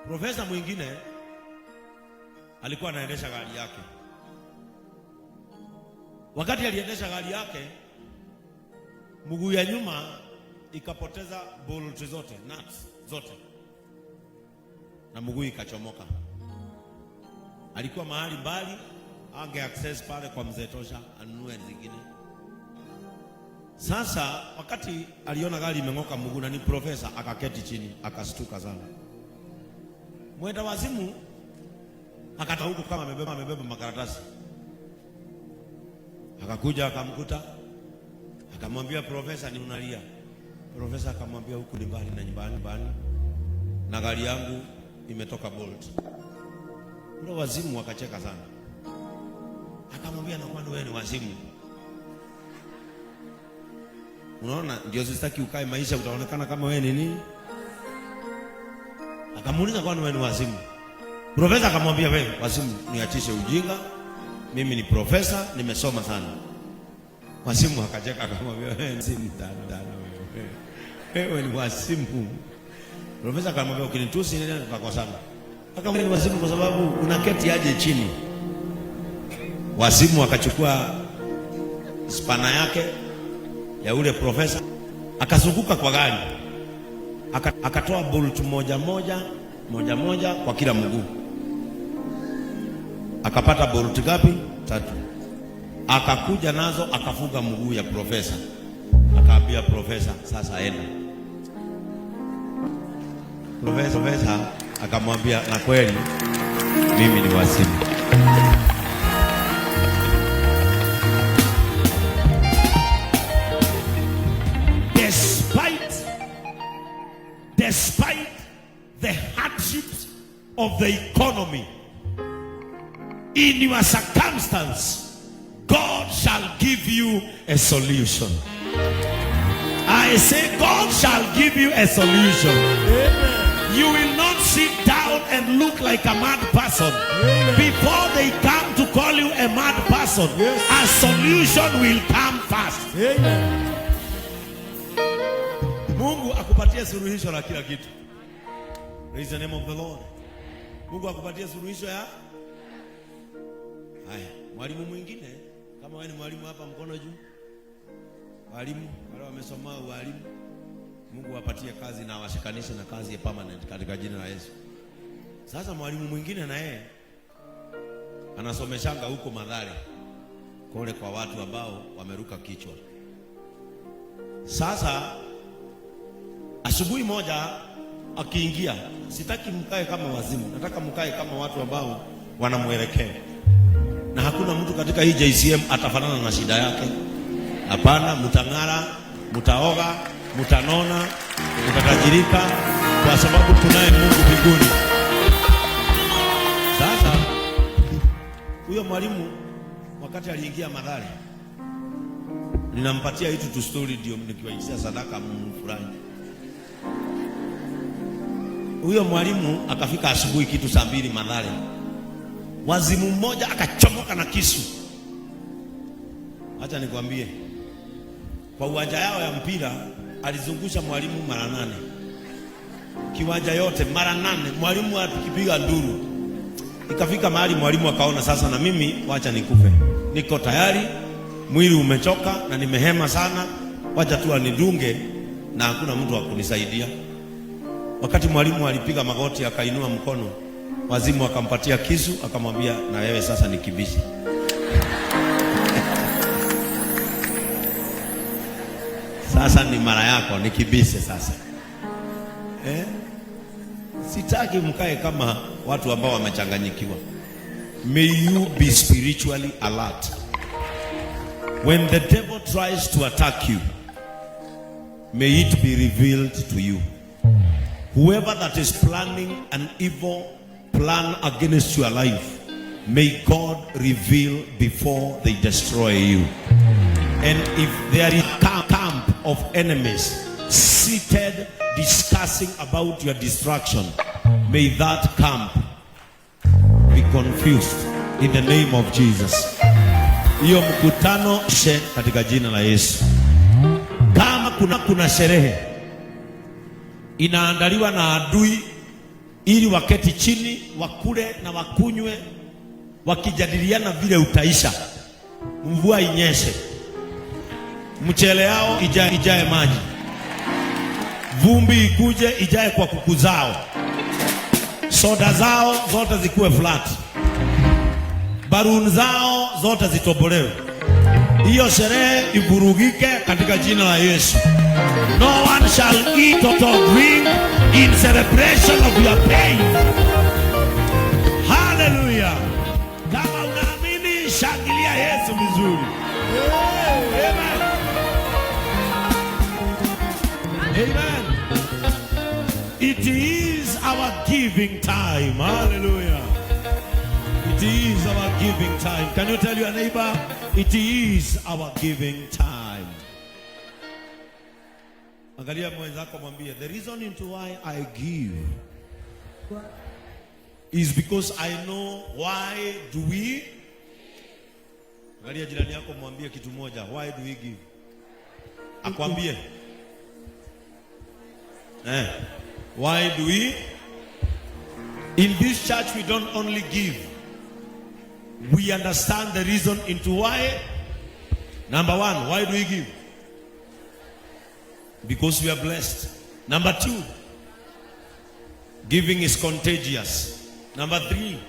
Profesa mwingine alikuwa anaendesha gari yake. Wakati aliendesha gari yake, mguu ya nyuma ikapoteza bolt zote, nuts zote, na mguu ikachomoka. Alikuwa mahali mbali, ange access pale kwa mzee Tosha anunue zingine. Sasa wakati aliona gari imeng'oka mguu na ni profesa, akaketi chini, akastuka sana. Mwenda wazimu akatauka kama amebeba makaratasi. Akakuja akamkuta, akamwambia profesa, ni unalia? Profesa akamwambia, huku ni mbali na nyumbani na gari yangu imetoka bolt. Ule wazimu akacheka sana. Akamwambia, na kwani wewe ni wazimu? Unaona, ndio sitaki ukae maisha utaonekana kama wewe ni nini? Akamuuliza, kwani wewe ni wazimu? Profesa akamwambia, wewe wazimu, niachishe ujinga, mimi ni profesa, nimesoma sana. Wazimu akacheka akamwambia, wewe ni wazimu sana wewe ni wazimu. Profesa akamwambia, ukinitusi nini tutakosana. Akamwambia, ni wazimu kwa sababu unaketi aje chini. Wazimu akachukua spana yake ya ule profesa, akazunguka kwa gari, akatoa bolt moja moja kwa kila mguu. Akapata bolt ngapi? 3. Akakuja nazo akafunga mguu ya profesa. Akaambia profesa, sasa aenda. Profesa akamwambia, na kweli mimi ni wazimu. Despite the hardships of the economy, in your circumstance, God shall give you a solution. I say God shall give you a solution. Amen. You will not sit down and look like a mad person. Amen. Before they come to call you a mad person, yes, a solution will come fast. Amen. Mungu akupatie suluhisho la kila kitu. Praise the name of the Lord. Mungu akupatie suluhisho ya haya. Mwalimu mwingine, kama wewe ni mwalimu hapa, mkono juu. Walimu wale wamesoma walimu, Mungu awapatie kazi na awashikanishe na kazi ya permanent katika jina la Yesu. Sasa mwalimu mwingine na yeye anasomeshanga huko Mathare kule kwa watu ambao wameruka kichwa. Sasa asubuhi moja akiingia, sitaki mkae kama wazimu, nataka mkae kama watu ambao wanamwelekea. Na hakuna mtu katika hii JCM atafanana na shida yake. Hapana, mtang'ara, mtaoga, mtanona, mtatajirika, kwa sababu tunaye Mungu mbinguni. Sasa huyo mwalimu wakati aliingia Mathare, ninampatia hitu tu story ndio nikiwaishia sadaka mfurahi. Huyo mwalimu akafika asubuhi kitu 2 Mathare. Wazimu mmoja akachomoka na kisu. Acha nikwambie, kwa uwanja yao ya mpira alizungusha mwalimu mara 8. Kiwanja yote mara 8, mwalimu akipiga nduru. Ikafika mahali mwalimu akaona, sasa na mimi wacha nikufe. Niko tayari, mwili umechoka na nimehema sana, wacha tu anidunge na hakuna mtu wa kunisaidia. Wakati mwalimu alipiga magoti akainua mkono, wazimu akampatia kisu, akamwambia, na wewe sasa nikibishe. Sasa ni mara yako, nikibishe sasa. Sitaki mkae kama watu ambao wamechanganyikiwa. May you be spiritually alert. When the devil tries to attack you, may it be revealed to you. Whoever that is planning an evil plan against your life, may God reveal before they destroy you. And if there is a camp of enemies seated discussing about your destruction, may that camp be confused in the name of Jesus. Hiyo mkutano katika jina la Yesu. Kama kuna sherehe inaandaliwa na adui ili waketi chini wakule na wakunywe, wakijadiliana vile utaisha. Mvua inyeshe, mchele yao ijae maji, vumbi ikuje ijae kwa kuku zao, soda zao zote zikuwe flat, balloon zao zote zitobolewe. Hiyo sherehe ivurugike katika jina la Yesu. No one shall eat or drink in celebration of your pain. Hallelujah. Kama unaamini, shangilia Yesu vizuri. Amen. Amen. It is our giving time. Hallelujah. It is our giving time. Can you tell your neighbor, it is our giving time? Angalia mwenzako, mwambie, the reason into why I give is because I know why do we. Angalia jirani yako, mwambie kitu moja, why do we give? Akwambie why do we? In this church we don't only give, we understand the reason into why. Number one, why do we give? Because we are blessed. Number two, giving is contagious. Number three,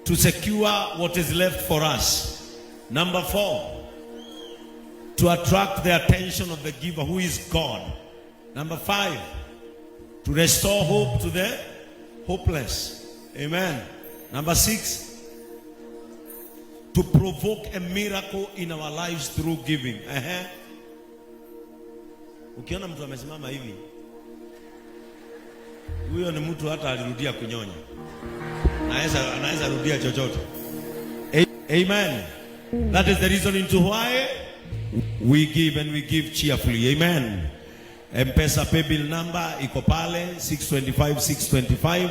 to secure what is left for us. Number four, to attract the attention of the giver, who is God. Number five, to restore hope to the hopeless. Amen. Number six, to provoke a miracle in our lives through giving. Ukiona mtu amesimama hivi, huyo ni mtu hata alirudia kunyonya. Anaweza rudia chochote. Amen. That is the reason into why we give, and we give cheerfully. Amen. M-Pesa pay bill number iko pale 625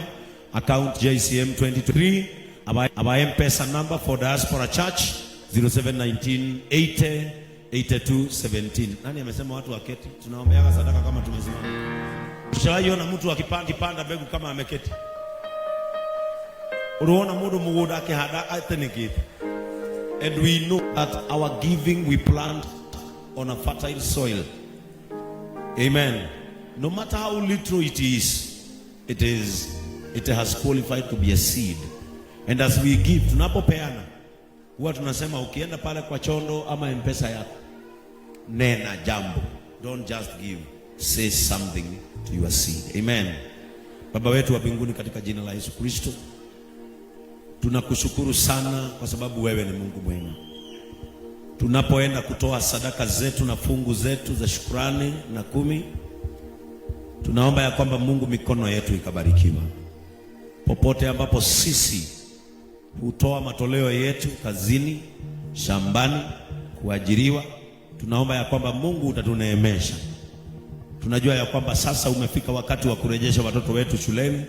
account JCM 23. Our M-Pesa number for Diaspora Church 0719 80 8217. Nani amesema watu waketi? Tunaombeaga sadaka kama tumesimama. Tushaiona mtu akipanda mbegu kama ameketi. Unaona mudo mugoda akihada ateneketi. And we know that our giving we plant on a fertile soil. Amen. No matter how little it has qualified to be a seed. And as we give, tunapopeana, huwa tunasema ukienda pale kwa chondo ama M-Pesa yako, nena jambo. Don't just give, say something to your seed. Amen. Baba wetu wa mbinguni, katika jina la Yesu Kristo, tunakushukuru sana kwa sababu wewe ni Mungu mwema. Tunapoenda kutoa sadaka zetu na fungu zetu za shukrani na kumi, tunaomba ya kwamba Mungu, mikono yetu ikabarikiwa. Popote ambapo sisi hutoa matoleo yetu, kazini, shambani, kuajiriwa, tunaomba ya kwamba Mungu utatuneemesha. Tunajua ya kwamba sasa umefika wakati wa kurejesha watoto wetu shuleni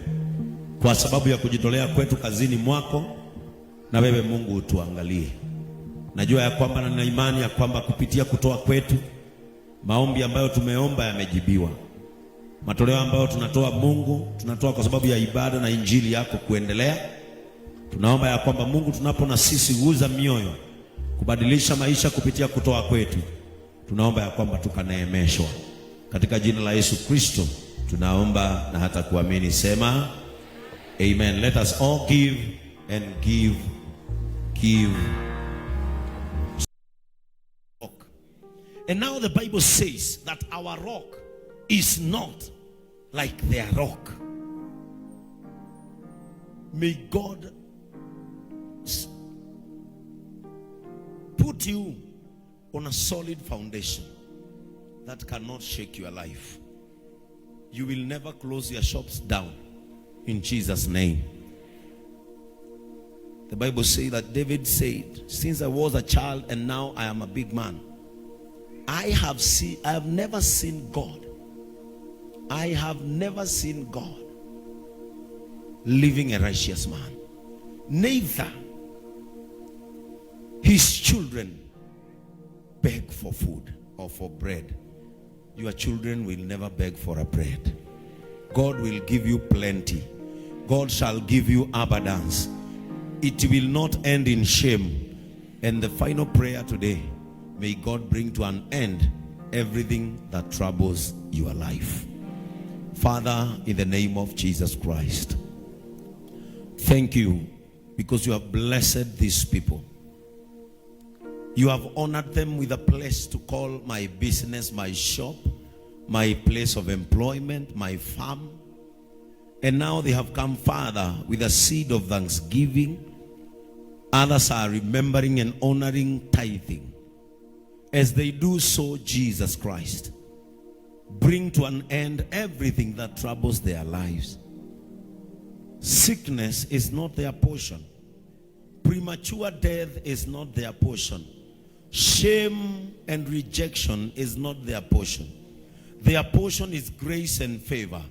kwa sababu ya kujitolea kwetu kazini mwako, na wewe Mungu utuangalie. Najua ya kwamba na nina imani ya kwamba kupitia kutoa kwetu, maombi ambayo tumeomba yamejibiwa. Matoleo ambayo tunatoa Mungu, tunatoa kwa sababu ya ibada na injili yako kuendelea. Tunaomba ya kwamba Mungu, tunapo na sisi kuuza mioyo, kubadilisha maisha kupitia kutoa kwetu, tunaomba ya kwamba tukaneemeshwa. Katika jina la Yesu Kristo tunaomba na hata kuamini. Sema amen. Let us all give and give. And now the Bible says that our rock is not like their rock. May God put you on a solid foundation that cannot shake your life. You will never close your shops down in Jesus' name. The Bible says that David said, since I was a child and now I am a big man, I have never seen God. I have never seen God living a righteous man. Neither his children beg for food or for bread. Your children will never beg for a bread. God will give you plenty. God shall give you abundance. It will not end in shame. And the final prayer today, may God bring to an end everything that troubles your life. Father, in the name of Jesus Christ, thank you because you have blessed these people. You have honored them with a place to call my business, my shop, my place of employment, my farm. And now they have come, Father, with a seed of thanksgiving. Others are remembering and honoring tithing. As they do so, Jesus Christ, bring to an end everything that troubles their lives. Sickness is not their portion. Premature death is not their portion. Shame and rejection is not their portion. Their portion is grace and favor.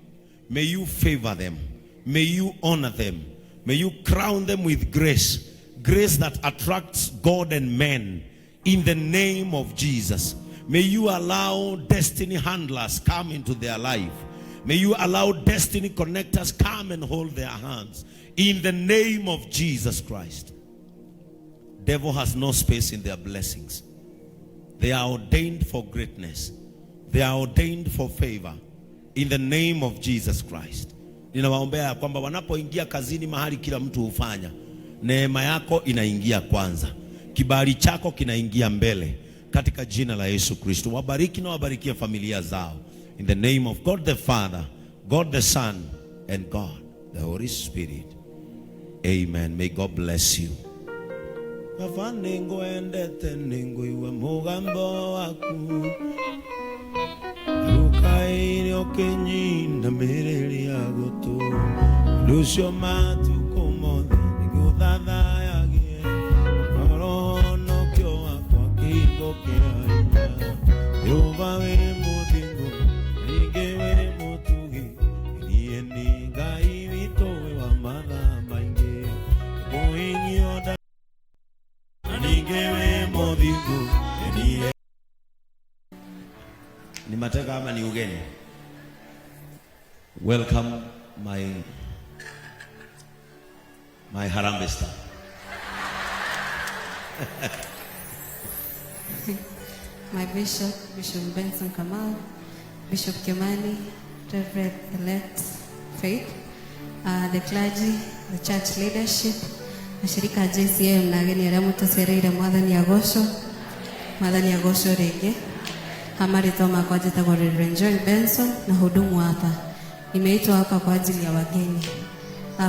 May you favor them. May you honor them. May you crown them with grace. Grace that attracts God and men in the name of Jesus. May you allow destiny handlers come into their life. May you allow destiny connectors come and hold their hands in the name of Jesus Christ. Devil has no space in their blessings. They are ordained for greatness. They are ordained for favor in the name of Jesus Christ. Ninawaombea kwamba wanapoingia kazini mahali kila mtu hufanya, neema yako inaingia kwanza. Kibali chako kinaingia mbele katika jina la Yesu Kristo. Wabariki na wabarikie familia zao. In the name of God the Father, God the Son, and God the Holy Spirit. Amen. May God bless you. Kafanengo endete nengo iwa mugambo waku. Rukai okenyi na mereli agoto. Lucio matu komode nigudada yagie. Marono kyo akwa kiko kiraya. Yoba we mutingo nigewe mutugi. Nieni gai vitowe wa mada mainge. Boingi oda. Ni mateka ama ni ugeni? Welcome my Harambee star. My Bishop Benson Kamal, Bishop Kimani, Reverend Elect Faith, the clergy, the church leadership, Mashirika JCM na geni ya mutasereire mwathani agosho rege. Hamari toma kwa jita kwa Reverend Joy Benson na hudumu hapa. Nimeitwa hapa kwa ajili ya wageni.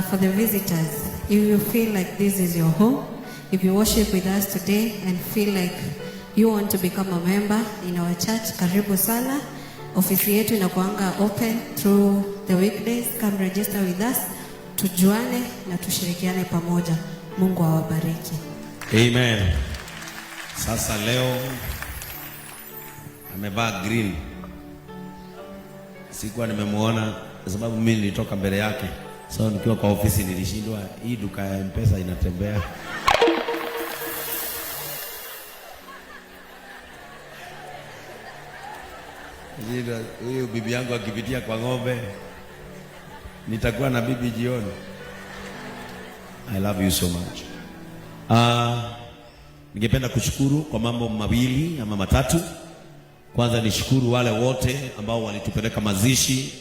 For the visitors, if you feel like this is your home, if you worship with us today and feel like you want to become a member in our church, karibu sana. Ofisi yetu inakuanga open through the weekdays. Come register with us. Tujuane na tushirikiane pamoja. Mungu awabariki. Amen. Sasa leo amevaa green. Sikuwa nimemuona sababu mimi nilitoka mbele yake. So nikiwa kwa ofisi nilishindwa hii duka ya M-Pesa inatembea. Huyu bibi yangu akipitia kwa ng'ombe nitakuwa na bibi jioni. I love you so much. Ningependa kushukuru kwa mambo mawili ama matatu. Kwanza nishukuru wale wote ambao walitupeleka mazishi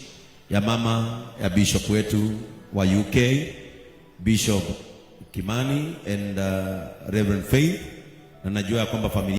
ya mama ya bishop wetu wa UK, Bishop Kimani and Reverend Faith, na najua kwamba familia